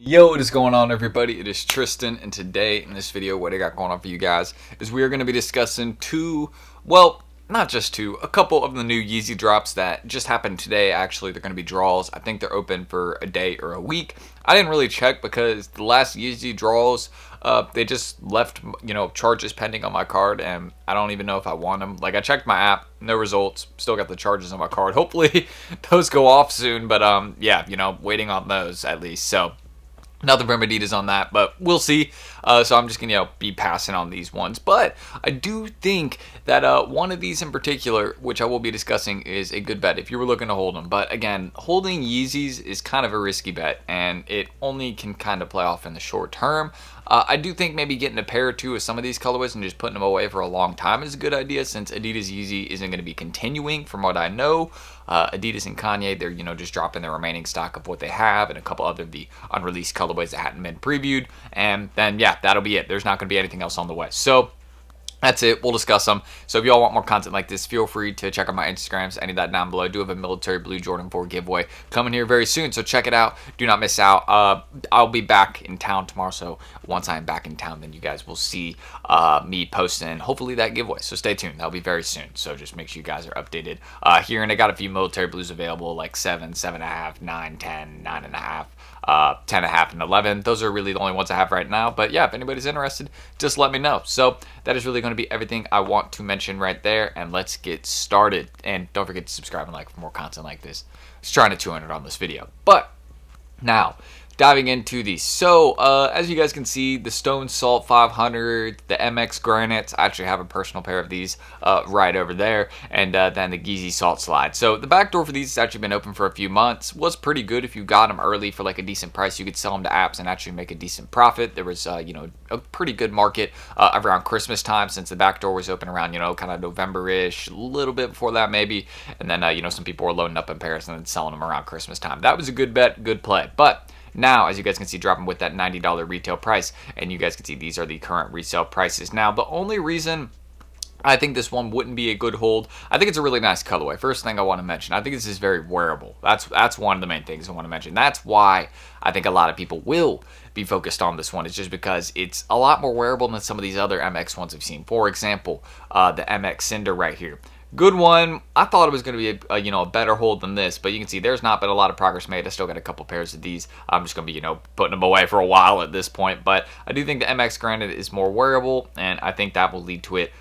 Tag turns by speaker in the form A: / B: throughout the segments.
A: Yo, what is going on, everybody? It is Tristan, and today in this video, what I got going on for you guys is we are going to be discussing not just two, a couple of the new Yeezy drops that just happened today. Actually, they're going to be draws. I think they're open for a day or a week. I didn't really check because the last Yeezy draws, they just left, charges pending on my card, and I don't even know if I want them. Like, I checked my app, no results, still got the charges on my card. Hopefully, those go off soon, but waiting on those at least. So nothing from Adidas on that, but we'll see. So I'm just going to be passing on these ones. But I do think that one of these in particular, which I will be discussing, is a good bet if you were looking to hold them. But again, holding Yeezys is kind of a risky bet, and it only can kind of play off in the short term. I do think maybe getting a pair or two of some of these colorways and just putting them away for a long time is a good idea, since Adidas Yeezy isn't going to be continuing from what I know. Adidas and Kanye, they're just dropping the remaining stock of what they have and a couple other of the unreleased colorways that hadn't been previewed, and then that'll be it. There's not going to be anything else on the way. So that's it. We'll discuss them. So if y'all want more content like this, feel free to check out my Instagrams, any of that down below. I do have a military blue Jordan 4 giveaway coming here very soon, so check it out. Do not miss out. I'll be back in town tomorrow, so once I'm back in town, then you guys will see me posting, hopefully, that giveaway. So stay tuned. That'll be very soon. So just make sure you guys are updated here. And I got a few military blues available, like 7, 7.5, 9, 10, 9.5. 10.5 and 11. Those are really the only ones I have right now, but yeah, if anybody's interested, just let me know. So that is really going to be everything I want to mention right there, and let's get started. And don't forget to subscribe and like for more content like this. Just trying to 200 on this video, but now diving into these. So as you guys can see, the Stone Salt 500, the MX Granite, I actually have a personal pair of these right over there, and then the Yeezy Salt Slide. So the back door for these has actually been open for a few months. Was pretty good. If you got them early for like a decent price, you could sell them to apps and actually make a decent profit. There was a pretty good market around Christmas time, since the back door was open around kind of November-ish, a little bit before that maybe, and then some people were loading up in pairs and then selling them around Christmas time. That was a good bet, good play. But now, as you guys can see, dropping with that $90 retail price, and you guys can see these are the current resale prices. Now, the only reason I think this one wouldn't be a good hold, I think it's a really nice colorway. First thing I want to mention, I think this is very wearable. That's one of the main things I want to mention. That's why I think a lot of people will be focused on this one. It's just because it's a lot more wearable than some of these other MX ones I've seen. For example, the MX Cinder right here. Good one. I thought it was going to be a better hold than this, but you can see there's not been a lot of progress made. I still got a couple pairs of these. I'm just going to be putting them away for a while at this point, but I do think the MX Granite is more wearable, and I think that will lead to it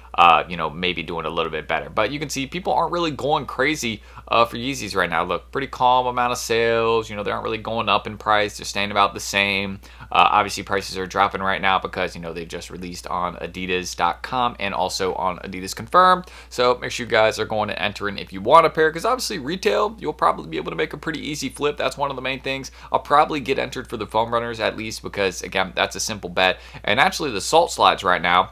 A: maybe doing a little bit better. But you can see people aren't really going crazy for Yeezys right now. Look, pretty calm amount of sales. They aren't really going up in price. They're staying about the same. Obviously, prices are dropping right now because they've just released on Adidas.com and also on Adidas Confirmed. So make sure you guys are going to enter in if you want a pair, because obviously retail, you'll probably be able to make a pretty easy flip. That's one of the main things. I'll probably get entered for the foam runners at least, because again, that's a simple bet. And actually, the Salt Slides right now,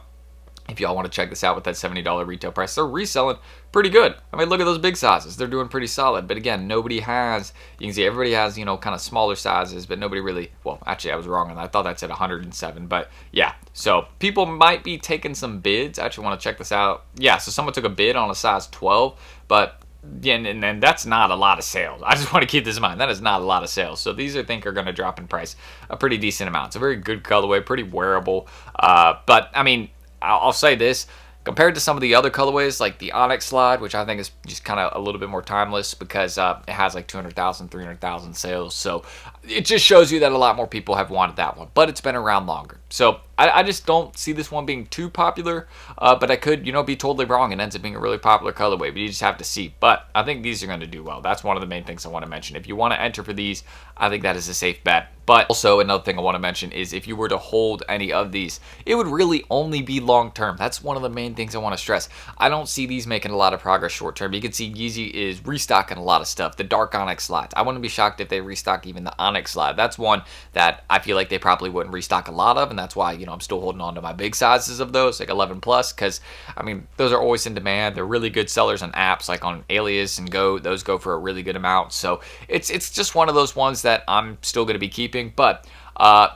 A: if y'all want to check this out with that $70 retail price, they're reselling pretty good. I mean, look at those big sizes. They're doing pretty solid. But again, nobody has, you can see everybody has, kind of smaller sizes, but nobody really, well, actually I was wrong on that. I thought that said 107, but yeah. So people might be taking some bids. I actually want to check this out. Yeah, so someone took a bid on a size 12, but yeah, and that's not a lot of sales. I just want to keep this in mind. That is not a lot of sales. So these I think are going to drop in price a pretty decent amount. It's a very good colorway, pretty wearable. But I mean, I'll say this, compared to some of the other colorways, like the Onyx Slide, which I think is just kind of a little bit more timeless because it has like 200,000, 300,000 sales. So it just shows you that a lot more people have wanted that one, but it's been around longer. So I just don't see this one being too popular, but I could, be totally wrong. It ends up being a really popular colorway, but you just have to see. But I think these are going to do well. That's one of the main things I want to mention. If you want to enter for these, I think that is a safe bet. But also another thing I want to mention is if you were to hold any of these, it would really only be long term. That's one of the main things I want to stress. I don't see these making a lot of progress short term. You can see Yeezy is restocking a lot of stuff. The Dark Onyx Slides, I wouldn't be shocked if they restock even the Onyx Slide. That's one that I feel like they probably wouldn't restock a lot of, and that's why I'm still holding on to my big sizes of those, like 11 plus, because I mean those are always in demand. They're really good sellers on apps like on Alias and Go. Those go for a really good amount. So it's just one of those ones that I'm still going to be keeping. But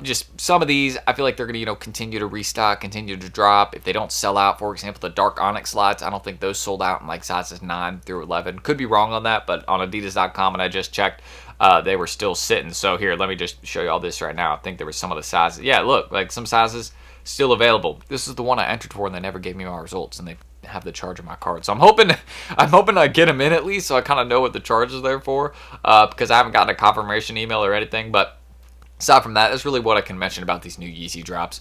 A: just some of these, I feel like they're going to, continue to restock, continue to drop. If they don't sell out, for example, the Dark Onyx Slides, I don't think those sold out in like sizes 9 through 11. Could be wrong on that, but on Adidas.com, and I just checked, they were still sitting. So here, let me just show you all this right now. I think there was some of the sizes. Yeah, look, like some sizes still available. This is the one I entered for, and they never gave me my results, and they have the charge of my card. So I'm hoping I get them in at least, so I kind of know what the charge is there for, because I haven't gotten a confirmation email or anything. But aside from that, that's really what I can mention about these new Yeezy drops.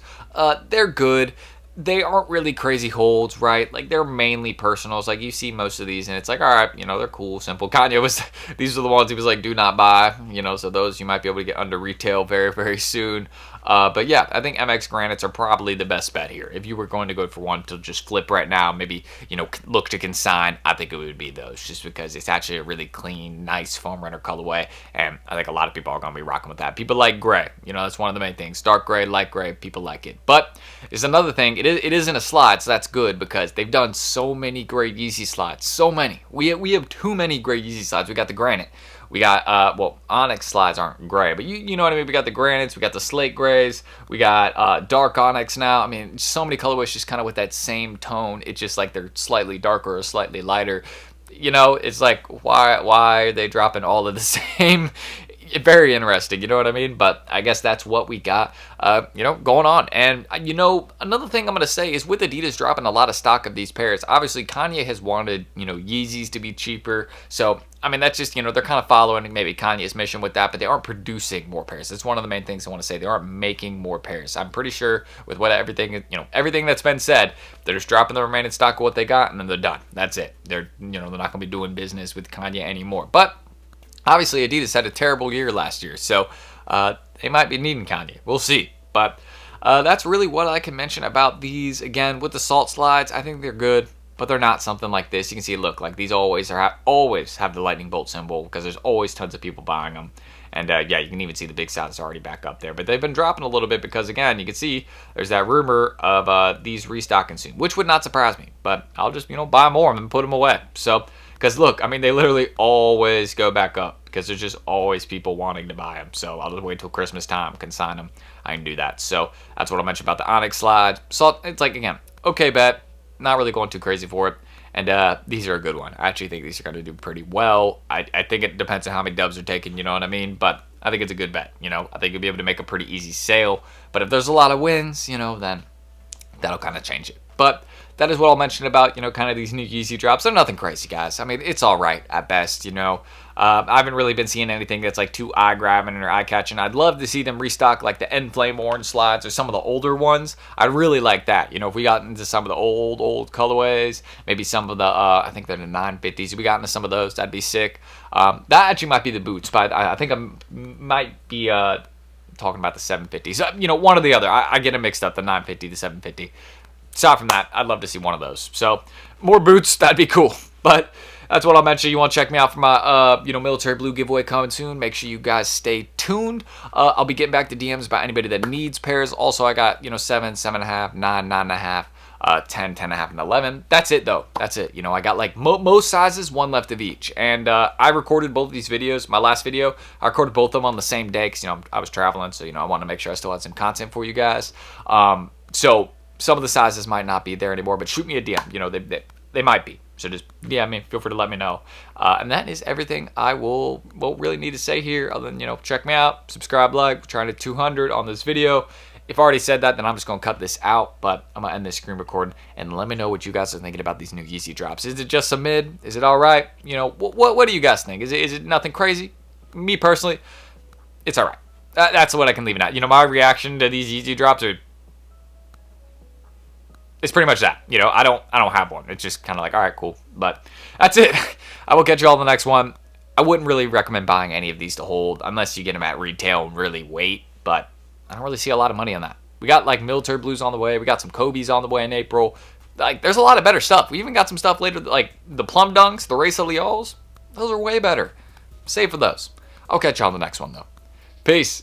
A: They're good. They aren't really crazy holds, right? Like, they're mainly personals. Like, you see most of these, and it's like, all right, you know, they're cool, simple. Kanye was, these are the ones he was like, do not buy, you know, so those you might be able to get under retail very, very soon. But yeah, I think MX Granites are probably the best bet here. If you were going to go for one to just flip right now, maybe, you know, look to consign, I think it would be those, just because it's actually a really clean, nice foam runner colorway, and I think a lot of people are going to be rocking with that. People like gray, you know, that's one of the main things. Dark gray, light gray, people like it. But there's another thing, it isn't a slide, so that's good, because they've done so many great Yeezy slides, so many. We have too many great Yeezy slides. We got the Granite. We got, well, Onyx slides aren't gray, but you know what I mean? We got the Granites, we got the slate grays, we got dark Onyx now. I mean, so many colorways just kind of with that same tone. It's just like they're slightly darker or slightly lighter. You know, it's like, why are they dropping all of the same? Very interesting, you know what I mean? But I guess that's what we got, you know, going on. And, you know, another thing I'm going to say is with Adidas dropping a lot of stock of these pairs, obviously Kanye has wanted, you know, Yeezys to be cheaper. So, I mean, that's just, you know, they're kind of following maybe Kanye's mission with that, but they aren't producing more pairs. That's one of the main things I want to say. They aren't making more pairs. I'm pretty sure with what everything, you know, everything that's been said, they're just dropping the remaining stock of what they got, and then they're done. That's it. They're, you know, they're not going to be doing business with Kanye anymore. But obviously, Adidas had a terrible year last year, so they might be needing Kanye. We'll see. But that's really what I can mention about these. Again, with the salt slides, I think they're good, but they're not something like this. You can see, look, like these always have the lightning bolt symbol, because there's always tons of people buying them. And yeah, you can even see the big size is already back up there. But they've been dropping a little bit because, again, you can see there's that rumor of these restocking soon, which would not surprise me. But I'll just, you know, buy more of them and put them away. So, because look, I mean, they literally always go back up because there's just always people wanting to buy them. So I'll just wait till Christmas time, consign them. I can do that. So that's what I mentioned about the Onyx slide. So it's like, again, okay bet. Not really going too crazy for it. And these are a good one. I actually think these are going to do pretty well. I think it depends on how many dubs are taken, you know what I mean? But I think it's a good bet, you know? I think you'll be able to make a pretty easy sale. But if there's a lot of wins, you know, then that'll kind of change it. But that is what I'll mention about, you know, kind of these new Yeezy drops. They're nothing crazy, guys. I mean, it's all right at best, you know. I haven't really been seeing anything that's like too eye-grabbing or eye-catching. I'd love to see them restock like the End Flame Orange slides or some of the older ones. I'd really like that. You know, if we got into some of the old colorways, maybe some of the, I think they're the 950s. If we got into some of those, that'd be sick. That actually might be the boots, but I think I might be talking about the 750s. You know, one or the other. I get them mixed up, the 950, the 750. Aside from that, I'd love to see one of those. So, more boots, that'd be cool. But that's what I'll mention. You want to check me out for my, you know, military blue giveaway coming soon. Make sure you guys stay tuned. I'll be getting back to DMs about anybody that needs pairs. Also, I got, you know, 7, 7.5, 9, 9.5, 10, 10.5, and 11. That's it, though. That's it. You know, I got, like, most sizes, one left of each. And I recorded both of these videos. My last video, I recorded both of them on the same day because, you know, I was traveling. So, you know, I wanted to make sure I still had some content for you guys. So some of the sizes might not be there anymore, but shoot me a DM. You know, they might be. So just, yeah, I mean, feel free to let me know. And that is everything I will really need to say here, other than, you know, check me out, subscribe, like. We're trying to 200 on this video. If I already said that, then I'm just going to cut this out, but I'm going to end this screen recording, and let me know what you guys are thinking about these new Yeezy drops. Is it just a mid? Is it all right? You know, what do you guys think? Is it nothing crazy? Me, personally, it's all right. That's what I can leave it at. You know, my reaction to these Yeezy drops are, it's pretty much that. You know, I don't have one. It's just kind of like, all right, cool. But that's it. I will catch you all in the next one. I wouldn't really recommend buying any of these to hold unless you get them at retail and really wait. But I don't really see a lot of money on that. We got like military blues on the way. We got some Kobe's on the way in April. Like, there's a lot of better stuff. We even got some stuff later, like the Plum Dunks, the RESELL. Those are way better. Save for those. I'll catch you on the next one, though. Peace.